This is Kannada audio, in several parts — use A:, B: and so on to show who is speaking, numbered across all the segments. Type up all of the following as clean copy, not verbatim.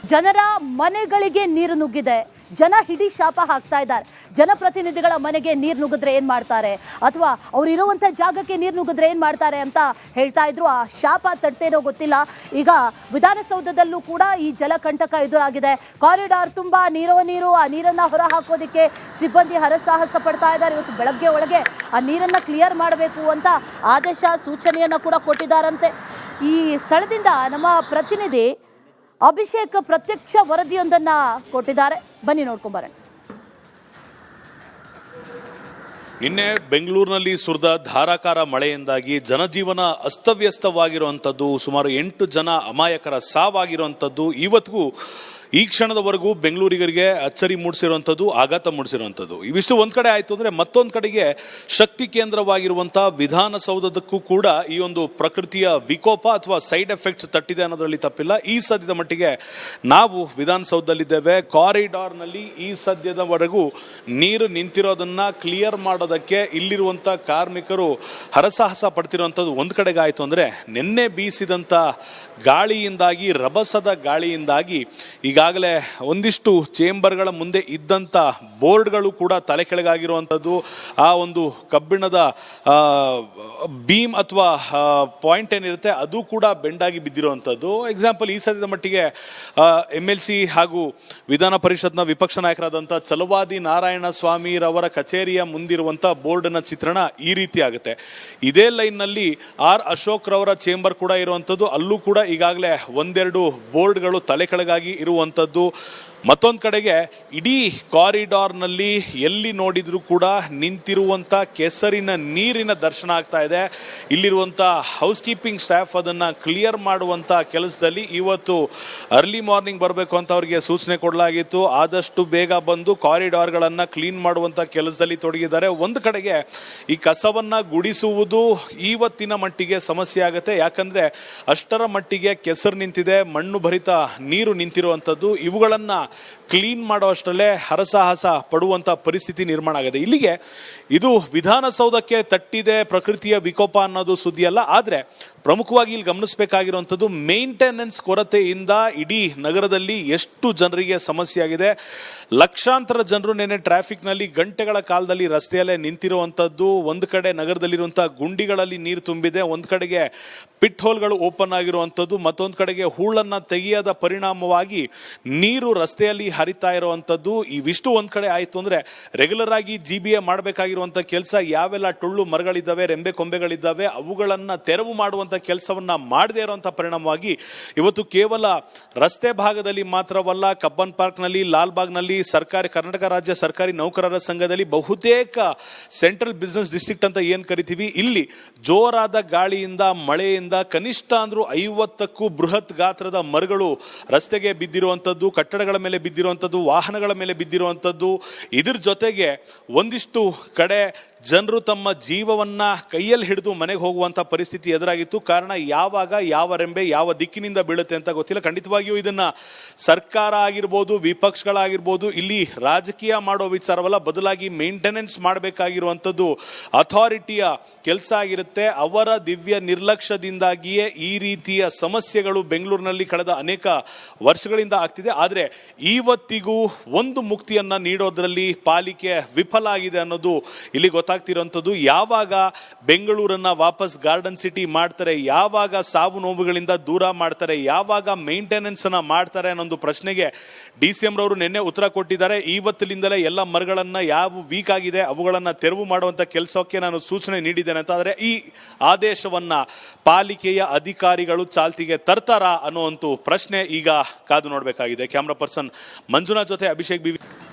A: ಜನರ ಮನೆಗಳಿಗೆ ನೀರು ನುಗ್ಗಿದೆ. ಜನ ಹಿಡಿ ಶಾಪ ಹಾಕ್ತಾ ಇದ್ದಾರೆ. ಜನಪ್ರತಿನಿಧಿಗಳ ಮನೆಗೆ ನೀರು ನುಗ್ಗಿದ್ರೆ ಏನು ಮಾಡ್ತಾರೆ, ಅಥವಾ ಅವ್ರು ಇರುವಂಥ ಜಾಗಕ್ಕೆ ನೀರು ನುಗ್ಗಿದ್ರೆ ಏನು ಮಾಡ್ತಾರೆ ಅಂತ ಹೇಳ್ತಾ ಇದ್ರು. ಆ ಶಾಪ ತಡ್ತೇನೋ ಗೊತ್ತಿಲ್ಲ. ಈಗ ವಿಧಾನಸೌಧದಲ್ಲೂ ಕೂಡ ಈ ಜಲಕಂಟಕ ಎದುರಾಗಿದೆ. ಕಾರಿಡಾರ್ ತುಂಬ ನೀರು. ಆ ನೀರನ್ನು ಹೊರ ಹಾಕೋದಕ್ಕೆ ಸಿಬ್ಬಂದಿ ಹರಸಾಹಸ ಪಡ್ತಾ ಇದ್ದಾರೆ. ಇವತ್ತು ಬೆಳಗ್ಗೆ ಒಳಗೆ ಆ ನೀರನ್ನು ಕ್ಲಿಯರ್ ಮಾಡಬೇಕು ಅಂತ ಆದೇಶ ಸೂಚನೆಯನ್ನು ಕೂಡ ಕೊಟ್ಟಿದ್ದಾರಂತೆ. ಈ ಸ್ಥಳದಿಂದ ನಮ್ಮ ಪ್ರತಿನಿಧಿ ಅಭಿಷೇಕ್ ಪ್ರತ್ಯಕ್ಷ ವರದಿಯೊಂದನ್ನು ಕೊಟ್ಟಿದ್ದಾರೆ. ಬನ್ನಿ ನೋಡ್ಕೊಂಬರೋಣ.
B: ನಿನ್ನೆ ಬೆಂಗಳೂರಿನಲ್ಲಿ ಸುರಿದ ಧಾರಾಕಾರ ಮಳೆಯಿಂದಾಗಿ ಜನಜೀವನ ಅಸ್ತವ್ಯಸ್ತವಾಗಿರುವಂಥದ್ದು, ಸುಮಾರು 8 ಜನ ಅಮಾಯಕರ ಸಾವಾಗಿರುವಂಥದ್ದು, ಇವತ್ತಿಗೂ ಈ ಕ್ಷಣದವರೆಗೂ ಬೆಂಗಳೂರಿಗರಿಗೆ ಅಚ್ಚರಿ ಮೂಡಿಸಿರುವಂಥದ್ದು, ಆಘಾತ ಮೂಡಿಸಿರುವಂಥದ್ದು. ಇವಿಷ್ಟು ಒಂದ್ ಕಡೆ ಆಯ್ತು ಅಂದ್ರೆ, ಮತ್ತೊಂದು ಕಡೆಗೆ ಶಕ್ತಿ ಕೇಂದ್ರವಾಗಿರುವಂತಹ ವಿಧಾನಸೌಧಕ್ಕೂ ಕೂಡ ಈ ಒಂದು ಪ್ರಕೃತಿಯ ವಿಕೋಪ ಅಥವಾ ಸೈಡ್ ಎಫೆಕ್ಟ್ಸ್ ತಟ್ಟಿದೆ ಅನ್ನೋದ್ರಲ್ಲಿ ತಪ್ಪಿಲ್ಲ. ಈ ಸದ್ಯದ ಮಟ್ಟಿಗೆ ನಾವು ವಿಧಾನಸೌಧದಲ್ಲಿದ್ದೇವೆ. ಕಾರಿಡಾರ್ನಲ್ಲಿ ಈ ಸದ್ಯದವರೆಗೂ ನೀರು ನಿಂತಿರೋದನ್ನ ಕ್ಲಿಯರ್ ಮಾಡೋದಕ್ಕೆ ಇಲ್ಲಿರುವಂತ ಕಾರ್ಮಿಕರು ಹರಸಾಹಸ ಪಡ್ತಿರುವಂಥದ್ದು ಒಂದ್ ಕಡೆಗೆ ಆಯ್ತು ಅಂದ್ರೆ, ನಿನ್ನೆ ಬೀಸಿದಂತ ಗಾಳಿಯಿಂದಾಗಿ, ರಭಸದ ಗಾಳಿಯಿಂದಾಗಿ ಈಗಾಗಲೇ ಒಂದಿಷ್ಟು ಚೇಂಬರ್ಗಳ ಮುಂದೆ ಇದ್ದಂಥ ಬೋರ್ಡ್ಗಳು ಕೂಡ ತಲೆ ಕೆಳಗಾಗಿರುವಂಥದ್ದು, ಆ ಒಂದು ಕಬ್ಬಿಣದ ಬೀಮ್ ಅಥವಾ ಪಾಯಿಂಟ್ ಏನಿರುತ್ತೆ ಅದು ಕೂಡ ಬೆಂಡಾಗಿ ಬಿದ್ದಿರುವಂಥದ್ದು. ಎಕ್ಸಾಂಪಲ್, ಈ ಸದ್ಯದ ಮಟ್ಟಿಗೆ MLC ಹಾಗೂ ವಿಧಾನ ಪರಿಷತ್ನ ವಿಪಕ್ಷ ನಾಯಕರಾದಂಥ ಛಲವಾದಿ ನಾರಾಯಣ ಸ್ವಾಮಿರವರ ಕಚೇರಿಯ ಮುಂದಿರುವಂಥ ಬೋರ್ಡ್ನ ಚಿತ್ರಣ ಈ ರೀತಿ ಆಗುತ್ತೆ. ಇದೇ ಲೈನ್ನಲ್ಲಿ R ಅಶೋಕ್ ರವರ ಚೇಂಬರ್ ಕೂಡ ಇರುವಂಥದ್ದು, ಅಲ್ಲೂ ಕೂಡ ಈಗಾಗಲೇ ಒಂದೆರಡು ಬೋರ್ಡ್ಗಳು ತಲೆ ಕೆಳಗಾಗಿ ಇರುವಂಥದ್ದು. ಮತ್ತೊಂದು ಕಡೆಗೆ ಇಡೀ ಕಾರಿಡಾರ್ನಲ್ಲಿ ಎಲ್ಲಿ ನೋಡಿದ್ರು ಕೂಡ ನಿಂತಿರುವಂಥ ಕೆಸರಿನ ನೀರಿನ ದರ್ಶನ ಆಗ್ತಾ ಇದೆ. ಇಲ್ಲಿರುವಂಥ ಹೌಸ್ ಕೀಪಿಂಗ್ ಸ್ಟಾಫ್ ಅದನ್ನು ಕ್ಲಿಯರ್ ಮಾಡುವಂಥ ಕೆಲಸದಲ್ಲಿ ಇವತ್ತು ಅರ್ಲಿ ಮಾರ್ನಿಂಗ್ ಬರಬೇಕು ಅಂತ ಅವರಿಗೆ ಸೂಚನೆ ಕೊಡಲಾಗಿತ್ತು. ಆದಷ್ಟು ಬೇಗ ಬಂದು ಕಾರಿಡಾರ್ಗಳನ್ನು ಕ್ಲೀನ್ ಮಾಡುವಂಥ ಕೆಲಸದಲ್ಲಿ ತೊಡಗಿದ್ದಾರೆ. ಒಂದು ಕಡೆಗೆ ಈ ಕಸವನ್ನು ಗುಡಿಸುವುದು ಇವತ್ತಿನ ಮಟ್ಟಿಗೆ ಸಮಸ್ಯೆ ಆಗುತ್ತೆ. ಯಾಕಂದರೆ ಅಷ್ಟರ ಮಟ್ಟಿಗೆ ಕೆಸರು ನಿಂತಿದೆ, ಮಣ್ಣು ಭರಿತ ನೀರು ನಿಂತಿರುವಂಥದ್ದು. ಇವುಗಳನ್ನು ಕ್ಲೀನ್ ಮಾಡೋ ಅಷ್ಟರಲ್ಲೇ ಹರಸಾಹಸ ಪಡುವಂಥ ಪರಿಸ್ಥಿತಿ ನಿರ್ಮಾಣ ಆಗಿದೆ. ಇಲ್ಲಿಗೆ ಇದು ವಿಧಾನಸೌಧಕ್ಕೆ ತಟ್ಟಿದೆ ಪ್ರಕೃತಿಯ ವಿಕೋಪ ಅನ್ನೋದು ಸುದ್ದಿ ಅಲ್ಲ. ಆದರೆ ಪ್ರಮುಖವಾಗಿ ಇಲ್ಲಿ ಗಮನಿಸಬೇಕಾಗಿರುವಂಥದ್ದು, ಮೇಂಟೆನೆನ್ಸ್ ಕೊರತೆಯಿಂದ ಇಡೀ ನಗರದಲ್ಲಿ ಎಷ್ಟು ಜನರಿಗೆ ಸಮಸ್ಯೆ ಆಗಿದೆ. ಲಕ್ಷಾಂತರ ಜನರು ನೆನೆ ಟ್ರಾಫಿಕ್ನಲ್ಲಿ ಗಂಟೆಗಳ ಕಾಲದಲ್ಲಿ ರಸ್ತೆಯಲ್ಲೇ ನಿಂತಿರುವಂಥದ್ದು. ಒಂದು ಕಡೆ ನಗರದಲ್ಲಿರುವಂಥ ಗುಂಡಿಗಳಲ್ಲಿ ನೀರು ತುಂಬಿದೆ, ಒಂದು ಕಡೆಗೆ ಪಿಟ್ ಹೋಲ್ಗಳು ಓಪನ್ ಆಗಿರುವಂಥದ್ದು, ಮತ್ತೊಂದು ಕಡೆಗೆ ಹೂಳನ್ನು ತೆಗೆಯದ ಪರಿಣಾಮವಾಗಿ ನೀರು ರಸ್ತೆಯಲ್ಲಿ ಹರಿತಾ ಇರುವಂಥದ್ದು. ಇವಿಷ್ಟು ಒಂದ್ ಕಡೆ ಆಯಿತು ಅಂದ್ರೆ, ರೆಗ್ಯುಲರ್ ಆಗಿ GBA ಮಾಡಬೇಕಾಗಿರುವಂಥ ಕೆಲಸ ಯಾವೆಲ್ಲ ಟೊಳ್ಳು ಮರಗಳಿದ್ದಾವೆ, ರೆಂಬೆ ಕೊಂಬೆಗಳಿದ್ದಾವೆ, ಅವುಗಳನ್ನ ತೆರವು ಮಾಡುವಂಥ ಕೆಲಸವನ್ನ ಮಾಡದೇ ಇರುವಂಥ ಪರಿಣಾಮವಾಗಿ ಇವತ್ತು ಕೇವಲ ರಸ್ತೆ ಭಾಗದಲ್ಲಿ ಮಾತ್ರವಲ್ಲ, ಕಬ್ಬನ್ ಪಾರ್ಕ್ನಲ್ಲಿ, ಲಾಲ್ಬಾಗ್ನಲ್ಲಿ, ಕರ್ನಾಟಕ ರಾಜ್ಯ ಸರ್ಕಾರಿ ನೌಕರರ ಸಂಘದಲ್ಲಿ, ಬಹುತೇಕ ಸೆಂಟ್ರಲ್ ಬಿಸಿನೆಸ್ ಡಿಸ್ಟ್ರಿಕ್ಟ್ ಅಂತ ಏನ್ ಕರಿತೀವಿ, ಇಲ್ಲಿ ಜೋರಾದ ಗಾಳಿಯಿಂದ, ಮಳೆಯಿಂದ ಕನಿಷ್ಠ ಅಂದ್ರೂ 50ಕ್ಕೂ ಬೃಹತ್ ಗಾತ್ರದ ಮರಗಳು ರಸ್ತೆಗೆ ಬಿದ್ದಿರುವಂಥದ್ದು, ಕಟ್ಟಡಗಳ ಮೇಲೆ ಬಿದ್ದಿರುವಂಥದ್ದು, ವಾಹನಗಳ ಮೇಲೆ ಬಿದ್ದಿರುವಂಥದ್ದು. ಇದ್ರ ಜೊತೆಗೆ ಒಂದಿಷ್ಟು ಕಡೆ ಜನರು ತಮ್ಮ ಜೀವವನ್ನ ಕೈಯಲ್ಲಿ ಹಿಡಿದು ಮನೆಗೆ ಹೋಗುವಂತ ಪರಿಸ್ಥಿತಿ ಎದುರಾಗಿತ್ತು. ಕಾರಣ, ಯಾವಾಗ ಯಾವ ರೆಂಬೆ ಯಾವ ದಿಕ್ಕಿನಿಂದ ಬೀಳುತ್ತೆ ಅಂತ ಗೊತ್ತಿಲ್ಲ. ಖಂಡಿತವಾಗಿಯೂ ಇದನ್ನ ಸರ್ಕಾರ ಆಗಿರ್ಬೋದು, ವಿಪಕ್ಷಗಳಾಗಿರ್ಬೋದು, ಇಲ್ಲಿ ರಾಜಕೀಯ ಮಾಡೋ ವಿಚಾರವಲ್ಲ, ಬದಲಾಗಿ ಮೇಂಟೆನೆನ್ಸ್ ಮಾಡಬೇಕಾಗಿರುವಂಥದ್ದು ಅಥಾರಿಟಿಯ ಕೆಲಸ ಆಗಿರುತ್ತೆ. ಅವರ ದಿವ್ಯ ನಿರ್ಲಕ್ಷ್ಯದಿಂದಾಗಿಯೇ ಈ ರೀತಿಯ ಸಮಸ್ಯೆಗಳು ಬೆಂಗಳೂರಿನಲ್ಲಿ ಕಳೆದ ಅನೇಕ ವರ್ಷಗಳಿಂದ ಆಗ್ತಿದೆ. ಆದರೆ ಇವತ್ತಿಗೂ ಒಂದು ಮುಕ್ತಿಯನ್ನ ನೀಡೋದ್ರಲ್ಲಿ ಪಾಲಿಕೆ ವಿಫಲ ಆಗಿದೆ ಅನ್ನೋದು ಇಲ್ಲಿ ಗೊತ್ತಾಗ್ತಿರುವಂಥದ್ದು. ಯಾವಾಗ ಬೆಂಗಳೂರನ್ನ ವಾಪಸ್ ಗಾರ್ಡನ್ ಸಿಟಿ ಮಾಡ್ತಾರೆ, ಯಾವಾಗ ಸಾವು ನೋವುಗಳಿಂದ ದೂರ ಮಾಡ್ತಾರೆ, ಯಾವಾಗ ಮೇಂಟೆನೆನ್ಸ್ ಅನ್ನ ಮಾಡ್ತಾರೆ ಅನ್ನೋ ಪ್ರಶ್ನೆಗೆ DCM ರವರು ನಿನ್ನೆ ಉತ್ತರ ಕೊಟ್ಟಿದ್ದಾರೆ. ಇವತ್ತಿನಿಂದಲೇ ಎಲ್ಲ ಮರಗಳನ್ನ ಯಾವ ವೀಕ್ ಆಗಿದೆ ಅವುಗಳನ್ನ ತೆರವು ಮಾಡುವಂತ ಕೆಲಸಕ್ಕೆ ನಾನು ಸೂಚನೆ ನೀಡಿದ್ದೇನೆ ಅಂತ. ಆದರೆ ಈ ಆದೇಶವನ್ನ ಪಾಲಿಕೆಯ ಅಧಿಕಾರಿಗಳು ಚಾಲ್ತಿಗೆ ತರ್ತಾರಾ ಅನ್ನುವಂಥ ಪ್ರಶ್ನೆ ಈಗ ಕಾದು ನೋಡಬೇಕಾಗಿದೆ. ಕ್ಯಾಮ್ರಾ ಪರ್ಸನ್ ಮಂಜುನಾಥ್ ಜೊತೆ ಅಭಿಷೇಕ್ BV.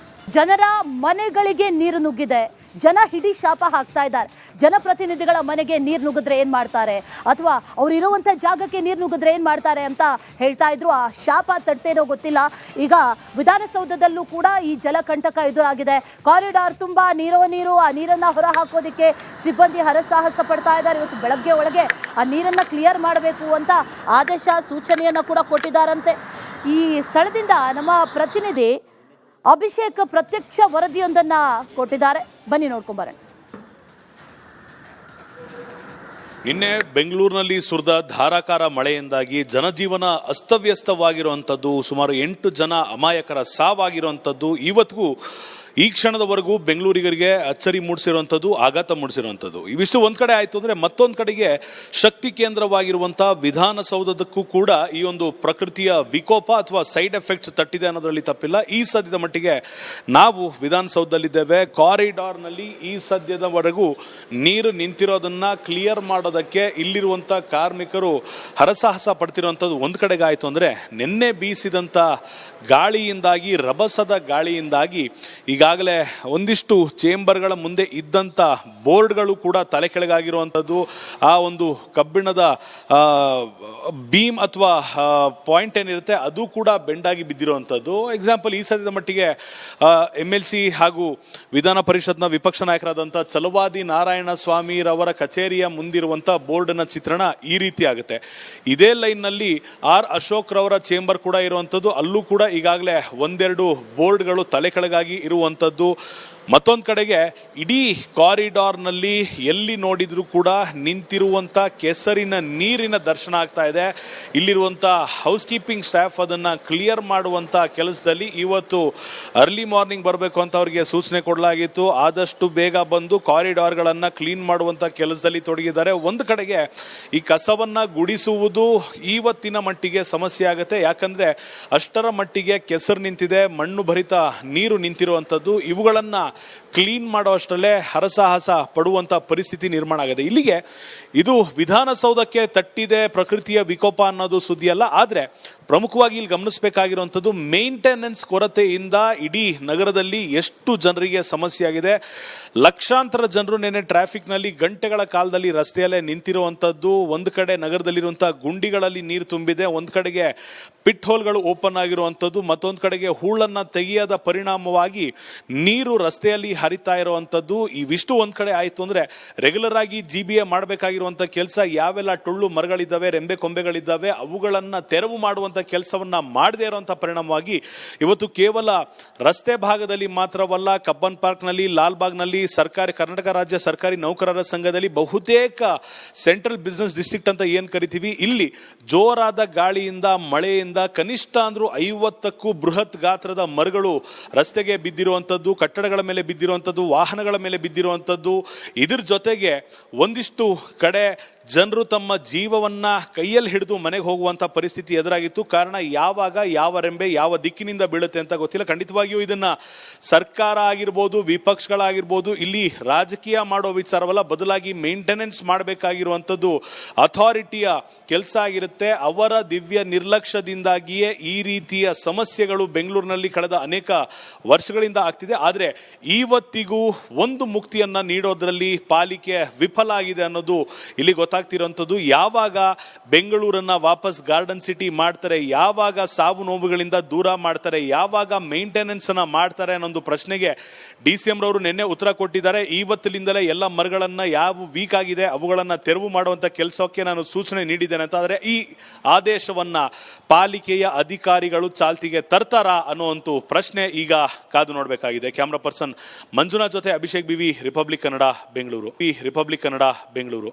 A: ಜನರ ಮನೆಗಳಿಗೆ ನೀರು ನುಗ್ಗಿದೆ. ಜನ ಹಿಡಿ ಶಾಪ ಹಾಕ್ತಾ ಇದ್ದಾರೆ. ಜನಪ್ರತಿನಿಧಿಗಳ ಮನೆಗೆ ನೀರು ನುಗ್ಗಿದ್ರೆ ಏನು ಮಾಡ್ತಾರೆ, ಅಥವಾ ಅವ್ರು ಇರುವಂಥ ಜಾಗಕ್ಕೆ ನೀರು ನುಗ್ಗಿದ್ರೆ ಏನು ಮಾಡ್ತಾರೆ ಅಂತ ಹೇಳ್ತಾ ಇದ್ರು. ಆ ಶಾಪ ತಡ್ತೇನೋ ಗೊತ್ತಿಲ್ಲ. ಈಗ ವಿಧಾನಸೌಧದಲ್ಲೂ ಕೂಡ ಈ ಜಲಕಂಟಕ ಎದುರಾಗಿದೆ. ಕಾರಿಡಾರ್ ತುಂಬ ನೀರು. ಆ ನೀರನ್ನು ಹೊರ ಹಾಕೋದಕ್ಕೆ ಸಿಬ್ಬಂದಿ ಹರಸಾಹಸ ಪಡ್ತಾ ಇದ್ದಾರೆ. ಇವತ್ತು ಬೆಳಗ್ಗೆ ಒಳಗೆ ಆ ನೀರನ್ನು ಕ್ಲಿಯರ್ ಮಾಡಬೇಕು ಅಂತ ಆದೇಶ ಸೂಚನೆಯನ್ನು ಕೂಡ ಕೊಟ್ಟಿದ್ದಾರಂತೆ. ಈ ಸ್ಥಳದಿಂದ ನಮ್ಮ ಪ್ರತಿನಿಧಿ ಅಭಿಷೇಕ್ ಪ್ರತ್ಯಕ್ಷ ವರದಿಯೊಂದನ್ನು ಕೊಟ್ಟಿದ್ದಾರೆ. ಬನ್ನಿ ನೋಡ್ಕೊಂಬರೋಣ.
B: ನಿನ್ನೆ ಬೆಂಗಳೂರಿನಲ್ಲಿ ಸುರಿದ ಧಾರಾಕಾರ ಮಳೆಯಿಂದಾಗಿ ಜನಜೀವನ ಅಸ್ತವ್ಯಸ್ತವಾಗಿರುವಂಥದ್ದು, ಸುಮಾರು 8 ಜನ ಅಮಾಯಕರ ಸಾವಾಗಿರುವಂಥದ್ದು ಇವತ್ತಿಗೂ ಈ ಕ್ಷಣದವರೆಗೂ ಬೆಂಗಳೂರಿಗರಿಗೆ ಅಚ್ಚರಿ ಮೂಡಿಸಿರುವಂಥದ್ದು, ಆಘಾತ ಮೂಡಿಸಿರುವಂಥದ್ದು. ಇವಿಷ್ಟು ಒಂದ್ ಕಡೆ ಆಯ್ತು ಅಂದ್ರೆ ಮತ್ತೊಂದು ಕಡೆಗೆ ಶಕ್ತಿ ಕೇಂದ್ರವಾಗಿರುವಂತಹ ವಿಧಾನಸೌಧಕ್ಕೂ ಕೂಡ ಈ ಒಂದು ಪ್ರಕೃತಿಯ ವಿಕೋಪ ಅಥವಾ ಸೈಡ್ ಎಫೆಕ್ಟ್ಸ್ ತಟ್ಟಿದೆ ಅನ್ನೋದ್ರಲ್ಲಿ ತಪ್ಪಿಲ್ಲ. ಈ ಸದ್ಯದ ಮಟ್ಟಿಗೆ ನಾವು ವಿಧಾನಸೌಧದಲ್ಲಿದ್ದೇವೆ. ಕಾರಿಡಾರ್ನಲ್ಲಿ ಈ ಸದ್ಯದವರೆಗೂ ನೀರು ನಿಂತಿರೋದನ್ನ ಕ್ಲಿಯರ್ ಮಾಡೋದಕ್ಕೆ ಇಲ್ಲಿರುವಂತ ಕಾರ್ಮಿಕರು ಹರಸಾಹಸ ಪಡ್ತಿರುವಂಥದ್ದು ಒಂದ್ ಕಡೆಗೆ ಆಯ್ತು ಅಂದ್ರೆ, ನಿನ್ನೆ ಬೀಸಿದಂತ ಗಾಳಿಯಿಂದಾಗಿ, ರಭಸದ ಗಾಳಿಯಿಂದಾಗಿ ಈಗಾಗಲೇ ಒಂದಿಷ್ಟು ಚೇಂಬರ್ಗಳ ಮುಂದೆ ಇದ್ದಂತ ಬೋರ್ಡ್ಗಳು ಕೂಡ ತಲೆ ಕೆಳಗಾಗಿರುವಂಥದ್ದು, ಆ ಒಂದು ಕಬ್ಬಿಣದ ಬೀಮ್ ಅಥವಾ ಪಾಯಿಂಟ್ ಏನಿರುತ್ತೆ ಅದು ಕೂಡ ಬೆಂಡಾಗಿ ಬಿದ್ದಿರುವಂಥದ್ದು. ಎಕ್ಸಾಂಪಲ್, ಈ ಸದ್ಯದ ಮಟ್ಟಿಗೆ MLC ಹಾಗೂ ವಿಧಾನ ಪರಿಷತ್ನ ವಿಪಕ್ಷ ನಾಯಕರಾದಂಥ ಛಲವಾದಿ ನಾರಾಯಣ ಸ್ವಾಮಿರವರ ಕಚೇರಿಯ ಮುಂದಿರುವಂಥ ಬೋರ್ಡ್ನ ಚಿತ್ರಣ ಈ ರೀತಿ ಆಗುತ್ತೆ. ಇದೇ ಲೈನ್ನಲ್ಲಿ ಅಶೋಕ್ ರವರ ಚೇಂಬರ್ ಕೂಡ ಇರುವಂಥದ್ದು, ಅಲ್ಲೂ ಕೂಡ ಈಗಾಗಲೇ ಒಂದೆರಡು ಬೋರ್ಡ್ಗಳು ತಲೆ ಕೆಳಗಾಗಿ ಇರುವಂಥದ್ದು. ಮತ್ತೊಂದು ಕಡೆಗೆ ಇಡೀ ಕಾರಿಡಾರ್ನಲ್ಲಿ ಎಲ್ಲಿ ನೋಡಿದ್ರು ಕೂಡ ನಿಂತಿರುವಂಥ ಕೆಸರಿನ ನೀರಿನ ದರ್ಶನ ಆಗ್ತಾ ಇದೆ. ಇಲ್ಲಿರುವಂಥ ಹೌಸ್ ಕೀಪಿಂಗ್ ಸ್ಟಾಫ್ ಅದನ್ನು ಕ್ಲಿಯರ್ ಮಾಡುವಂಥ ಕೆಲಸದಲ್ಲಿ ಇವತ್ತು ಅರ್ಲಿ ಮಾರ್ನಿಂಗ್ ಬರಬೇಕು ಅಂತ ಅವರಿಗೆ ಸೂಚನೆ ಕೊಡಲಾಗಿತ್ತು. ಆದಷ್ಟು ಬೇಗ ಬಂದು ಕಾರಿಡಾರ್ಗಳನ್ನು ಕ್ಲೀನ್ ಮಾಡುವಂಥ ಕೆಲಸದಲ್ಲಿ ತೊಡಗಿದ್ದಾರೆ. ಒಂದು ಕಡೆಗೆ ಈ ಕಸವನ್ನು ಗುಡಿಸುವುದು ಇವತ್ತಿನ ಮಟ್ಟಿಗೆ ಸಮಸ್ಯೆ ಆಗುತ್ತೆ. ಯಾಕಂದರೆ ಅಷ್ಟರ ಮಟ್ಟಿಗೆ ಕೆಸರು ನಿಂತಿದೆ, ಮಣ್ಣು ಭರಿತ ನೀರು ನಿಂತಿರುವಂಥದ್ದು. ಇವುಗಳನ್ನು ಕ್ಲೀನ್ ಮಾಡೋ ಅಷ್ಟರಲ್ಲೇ ಹರಸಾಹಸ ಪಡುವಂತ ಪರಿಸ್ಥಿತಿ ನಿರ್ಮಾಣ ಆಗಿದೆ. ಇಲ್ಲಿಗೆ ಇದು ವಿಧಾನಸೌಧಕ್ಕೆ ತಟ್ಟಿದೆ ಪ್ರಕೃತಿಯ ವಿಕೋಪ ಅನ್ನೋದು ಸುದ್ದಿ ಅಲ್ಲ. ಆದ್ರೆ ಪ್ರಮುಖವಾಗಿ ಇಲ್ಲಿ ಗಮನಿಸಬೇಕಾಗಿರುವಂಥದ್ದು ಮೇಂಟೆನೆನ್ಸ್ ಕೊರತೆಯಿಂದ ಇಡೀ ನಗರದಲ್ಲಿ ಎಷ್ಟು ಜನರಿಗೆ ಸಮಸ್ಯೆ ಆಗಿದೆ. ಲಕ್ಷಾಂತರ ಜನರು ನೆನೆ ಟ್ರಾಫಿಕ್ ನಲ್ಲಿ ಗಂಟೆಗಳ ಕಾಲದಲ್ಲಿ ರಸ್ತೆಯಲ್ಲೇ ನಿಂತಿರುವಂತದ್ದು. ಒಂದು ಕಡೆ ನಗರದಲ್ಲಿರುವಂತಹ ಗುಂಡಿಗಳಲ್ಲಿ ನೀರು ತುಂಬಿದೆ, ಒಂದ್ ಕಡೆಗೆ ಪಿಟ್ ಹೋಲ್ಗಳು ಓಪನ್ ಆಗಿರುವಂತದ್ದು, ಮತ್ತೊಂದು ಕಡೆಗೆ ಹೂಳನ್ನ ತೆಗೆಯದ ಪರಿಣಾಮವಾಗಿ ನೀರು ರಸ್ತೆಯಲ್ಲಿ ಹರಿತಾ ಇರುವಂತದ್ದು. ಇವಿಷ್ಟು ಒಂದ್ ಕಡೆ ಆಯ್ತು ಅಂದ್ರೆ ರೆಗ್ಯುಲರ್ ಆಗಿ GBA ಮಾಡಬೇಕಾಗಿರುವಂತ ಕೆಲಸ, ಯಾವೆಲ್ಲ ಟೊಳ್ಳು ಮರಗಳಿದ್ದಾವೆ, ರೆಂಬೆ ಕೊಂಬೆಗಳಿದ್ದಾವೆ, ಅವುಗಳನ್ನ ತೆರವು ಮಾಡುವಂತ ಕೆಲಸವನ್ನ ಮಾಡದೇ ಇರುವಂತ ಪರಿಣಾಮವಾಗಿ ಇವತ್ತು ಕೇವಲ ರಸ್ತೆ ಭಾಗದಲ್ಲಿ ಮಾತ್ರವಲ್ಲ, ಕಬ್ಬನ್ ಪಾರ್ಕ್ ನಲ್ಲಿ, ಲಾಲ್ ಬಾಗ್ ನಲ್ಲಿ, ಕರ್ನಾಟಕ ರಾಜ್ಯ ಸರ್ಕಾರಿ ನೌಕರರ ಸಂಘದಲ್ಲಿ ಬಹುತೇಕ ಸೆಂಟ್ರಲ್ ಬಿಸಿನೆಸ್ ಡಿಸ್ಟ್ರಿಕ್ಟ್ ಅಂತ ಏನ್ ಕರಿತೀವಿ, ಇಲ್ಲಿ ಜೋರಾದ ಗಾಳಿಯಿಂದ, ಮಳೆಯಿಂದ ಕನಿಷ್ಠ ಅಂದ್ರೂ 50ಕ್ಕೂ ಬೃಹತ್ ಗಾತ್ರದ ಮರಗಳು ರಸ್ತೆಗೆ ಬಿದ್ದಿರುವಂತದ್ದು, ಕಟ್ಟಡಗಳ ಮೇಲೆ ಬಿದ್ದಿರುವಂತದ್ದು, ವಾಹನಗಳ ಮೇಲೆ ಬಿದ್ದಿರುವಂತದ್ದು. ಇದ್ರ ಜೊತೆಗೆ ಒಂದಿಷ್ಟು ಕಡೆ ಜನರು ತಮ್ಮ ಜೀವವನ್ನ ಕೈಯಲ್ಲಿ ಹಿಡಿದು ಮನೆಗೆ ಹೋಗುವಂತ ಪರಿಸ್ಥಿತಿ ಎದುರಾಗಿತ್ತು. ಕಾರಣ ಯಾವಾಗ ಯಾವ ರೆಂಬೆ ಯಾವ ದಿಕ್ಕಿನಿಂದ ಬೀಳುತ್ತೆ ಅಂತ ಗೊತ್ತಿಲ್ಲ. ಖಂಡಿತವಾಗಿಯೂ ಇದನ್ನ ಸರ್ಕಾರ ಆಗಿರ್ಬೋದು, ವಿಪಕ್ಷಗಳಾಗಿರ್ಬೋದು, ಇಲ್ಲಿ ರಾಜಕೀಯ ಮಾಡೋ ವಿಚಾರವಲ್ಲ, ಬದಲಾಗಿ ಮೇಂಟೆನೆನ್ಸ್ ಮಾಡಬೇಕಾಗಿರುವಂಥದ್ದು ಅಥಾರಿಟಿಯ ಕೆಲಸ ಆಗಿರುತ್ತೆ. ಅವರ ದಿವ್ಯ ನಿರ್ಲಕ್ಷ್ಯದಿಂದಾಗಿಯೇ ಈ ರೀತಿಯ ಸಮಸ್ಯೆಗಳು ಬೆಂಗಳೂರಿನಲ್ಲಿ ಕಳೆದ ಅನೇಕ ವರ್ಷಗಳಿಂದ ಆಗ್ತಿದೆ. ಆದರೆ ಇವತ್ತಿಗೂ ಒಂದು ಮುಕ್ತಿಯನ್ನ ನೀಡೋದ್ರಲ್ಲಿ ಪಾಲಿಕೆ ವಿಫಲ ಆಗಿದೆ ಅನ್ನೋದು ಇಲ್ಲಿ ಗೊತ್ತಾಗ್ತಿರುವಂಥದ್ದು. ಯಾವಾಗ ಬೆಂಗಳೂರನ್ನ ವಾಪಸ್ ಗಾರ್ಡನ್ ಸಿಟಿ ಮಾಡ್ತಾರೆ, ಯಾವಾಗ ಸಾವು ನೋವುಗಳಿಂದ ದೂರ ಮಾಡ್ತಾರೆ, ಯಾವಾಗ ಮೇಂಟೆನೆನ್ಸ್ ಅನ್ನ ಮಾಡ್ತಾರೆ ಅನ್ನೋ ಪ್ರಶ್ನೆಗೆ DCM ರವರು ನಿನ್ನೆ ಉತ್ತರ ಕೊಟ್ಟಿದ್ದಾರೆ. ಇವತ್ತಿನಿಂದಲೇ ಎಲ್ಲ ಮರಗಳನ್ನ ಯಾವ ವೀಕ್ ಆಗಿದೆ ಅವುಗಳನ್ನ ತೆರವು ಮಾಡುವಂತ ಕೆಲಸಕ್ಕೆ ನಾನು ಸೂಚನೆ ನೀಡಿದ್ದೇನೆ ಅಂತ. ಆದರೆ ಈ ಆದೇಶವನ್ನ ಪಾಲಿಕೆಯ ಅಧಿಕಾರಿಗಳು ಚಾಲ್ತಿಗೆ ತರ್ತಾರಾ ಅನ್ನುವಂತ ಪ್ರಶ್ನೆ ಈಗ ಕಾದು ನೋಡಬೇಕಾಗಿದೆ. ಕ್ಯಾಮ್ರಾ ಪರ್ಸನ್ ಮಂಜುನಾಥ್ ಜೊತೆ ಅಭಿಷೇಕ್ BV, ರಿಪಬ್ಲಿಕ್ ಕನ್ನಡ, ಬೆಂಗಳೂರು.